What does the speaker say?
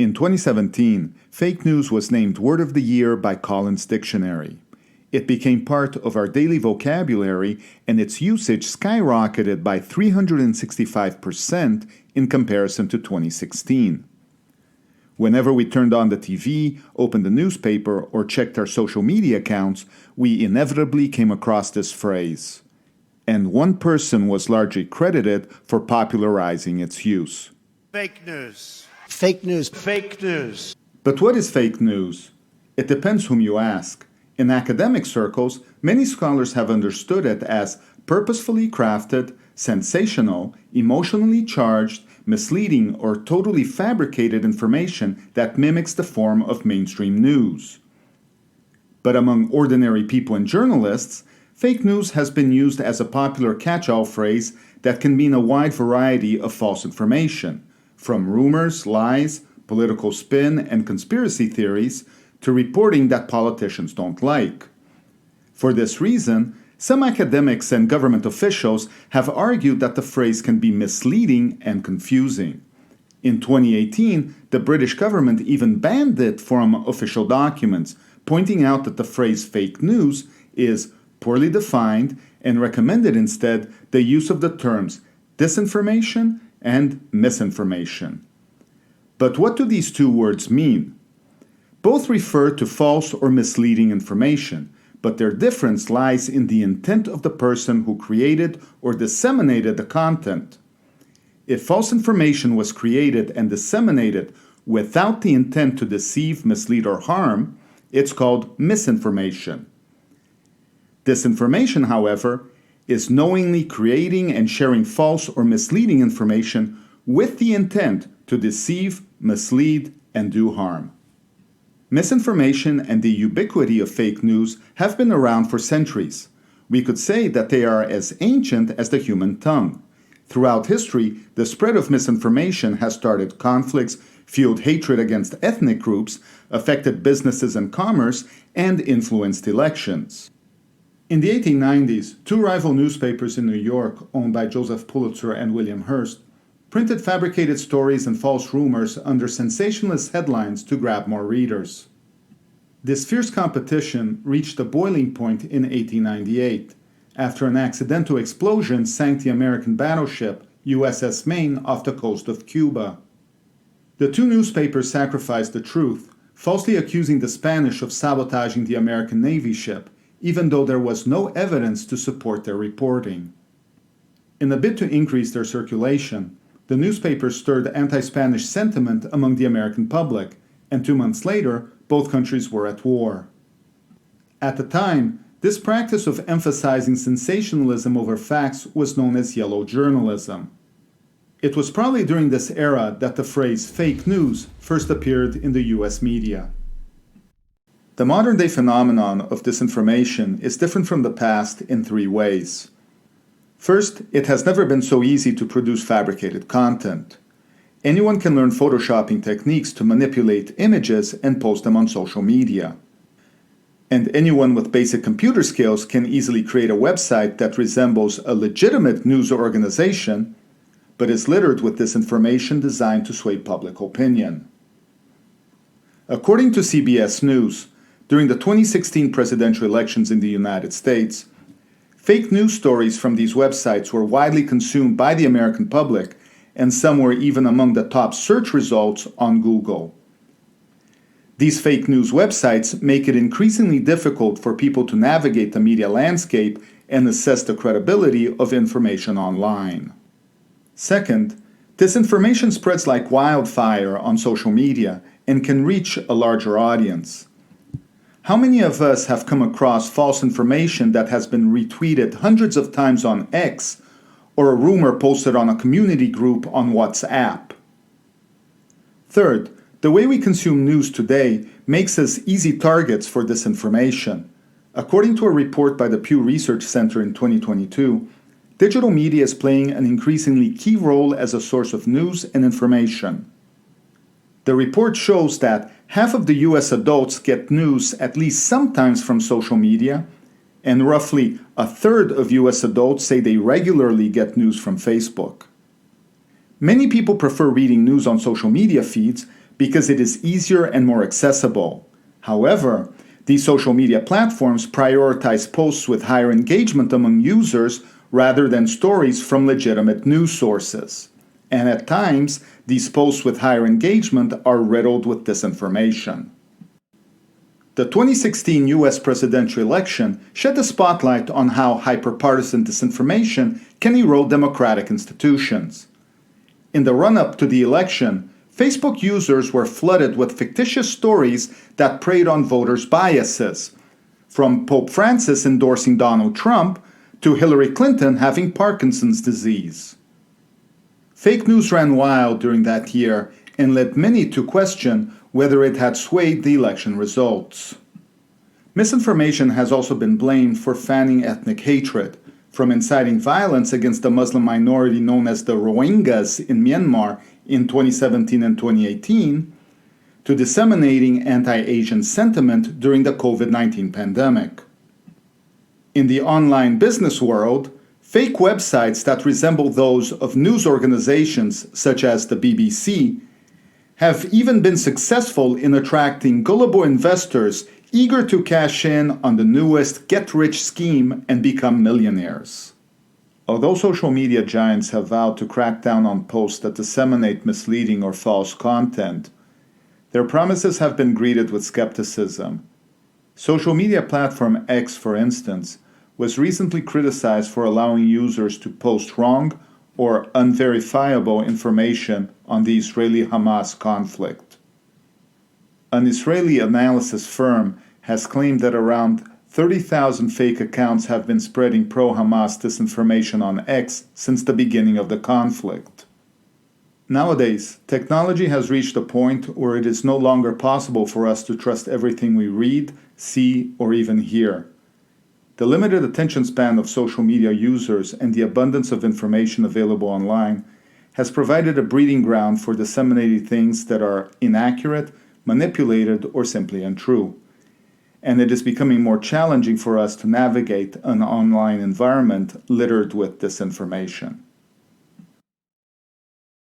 In 2017, fake news was named Word of the Year by Collins Dictionary. It became part of our daily vocabulary, and its usage skyrocketed by 365% in comparison to 2016. Whenever we turned on the TV, opened the newspaper, or checked our social media accounts, we inevitably came across this phrase. And one person was largely credited for popularizing its use. Fake news. Fake news. Fake news. But what is fake news? It depends whom you ask. In academic circles, many scholars have understood it as purposefully crafted, sensational, emotionally charged, misleading, or totally fabricated information that mimics the form of mainstream news. But among ordinary people and journalists, fake news has been used as a popular catch-all phrase that can mean a wide variety of false information, from rumors, lies, political spin, and conspiracy theories, to reporting that politicians don't like. For this reason, some academics and government officials have argued that the phrase can be misleading and confusing. In 2018, the British government even banned it from official documents, pointing out that the phrase fake news is poorly defined and recommended instead the use of the terms disinformation and misinformation. But what do these two words mean? Both refer to false or misleading information, but their difference lies in the intent of the person who created or disseminated the content. If false information was created and disseminated without the intent to deceive, mislead, or harm, it's called misinformation. Disinformation, however, is knowingly creating and sharing false or misleading information with the intent to deceive, mislead, and do harm. Misinformation and the ubiquity of fake news have been around for centuries. We could say that they are as ancient as the human tongue. Throughout history, the spread of misinformation has started conflicts, fueled hatred against ethnic groups, affected businesses and commerce, and influenced elections. In the 1890s, two rival newspapers in New York, owned by Joseph Pulitzer and William Hearst, printed fabricated stories and false rumors under sensationalist headlines to grab more readers. This fierce competition reached a boiling point in 1898, after an accidental explosion sank the American battleship USS Maine off the coast of Cuba. The two newspapers sacrificed the truth, falsely accusing the Spanish of sabotaging the American Navy ship, even though there was no evidence to support their reporting. In a bid to increase their circulation, the newspapers stirred anti-Spanish sentiment among the American public, and 2 months later, both countries were at war. At the time, this practice of emphasizing sensationalism over facts was known as yellow journalism. It was probably during this era that the phrase fake news first appeared in the US media. The modern-day phenomenon of disinformation is different from the past in three ways. First, it has never been so easy to produce fabricated content. Anyone can learn photoshopping techniques to manipulate images and post them on social media. And anyone with basic computer skills can easily create a website that resembles a legitimate news organization, but is littered with disinformation designed to sway public opinion. According to CBS News, during the 2016 presidential elections in the United States, fake news stories from these websites were widely consumed by the American public, and some were even among the top search results on Google. These fake news websites make it increasingly difficult for people to navigate the media landscape and assess the credibility of information online. Second, disinformation spreads like wildfire on social media and can reach a larger audience. How many of us have come across false information that has been retweeted hundreds of times on X, or a rumor posted on a community group on WhatsApp? Third, the way we consume news today makes us easy targets for disinformation. According to a report by the Pew Research Center in 2022, digital media is playing an increasingly key role as a source of news and information. The report shows that half of the US adults get news at least sometimes from social media, and roughly a third of US adults say they regularly get news from Facebook. Many people prefer reading news on social media feeds because it is easier and more accessible. However, these social media platforms prioritize posts with higher engagement among users rather than stories from legitimate news sources. And at times, these posts with higher engagement are riddled with disinformation. The 2016 US presidential election shed a spotlight on how hyperpartisan disinformation can erode democratic institutions. In the run-up to the election, Facebook users were flooded with fictitious stories that preyed on voters' biases, from Pope Francis endorsing Donald Trump to Hillary Clinton having Parkinson's disease. Fake news ran wild during that year and led many to question whether it had swayed the election results. Misinformation has also been blamed for fanning ethnic hatred, from inciting violence against the Muslim minority known as the Rohingyas in Myanmar in 2017 and 2018, to disseminating anti-Asian sentiment during the COVID-19 pandemic. In the online business world, fake websites that resemble those of news organizations such as the BBC have even been successful in attracting gullible investors eager to cash in on the newest get-rich scheme and become millionaires. Although social media giants have vowed to crack down on posts that disseminate misleading or false content, their promises have been greeted with skepticism. Social media platform X, for instance, was recently criticized for allowing users to post wrong or unverifiable information on the Israeli-Hamas conflict. An Israeli analysis firm has claimed that around 30,000 fake accounts have been spreading pro-Hamas disinformation on X since the beginning of the conflict. Nowadays, technology has reached a point where it is no longer possible for us to trust everything we read, see, or even hear. The limited attention span of social media users and the abundance of information available online has provided a breeding ground for disseminating things that are inaccurate, manipulated, or simply untrue. And it is becoming more challenging for us to navigate an online environment littered with disinformation.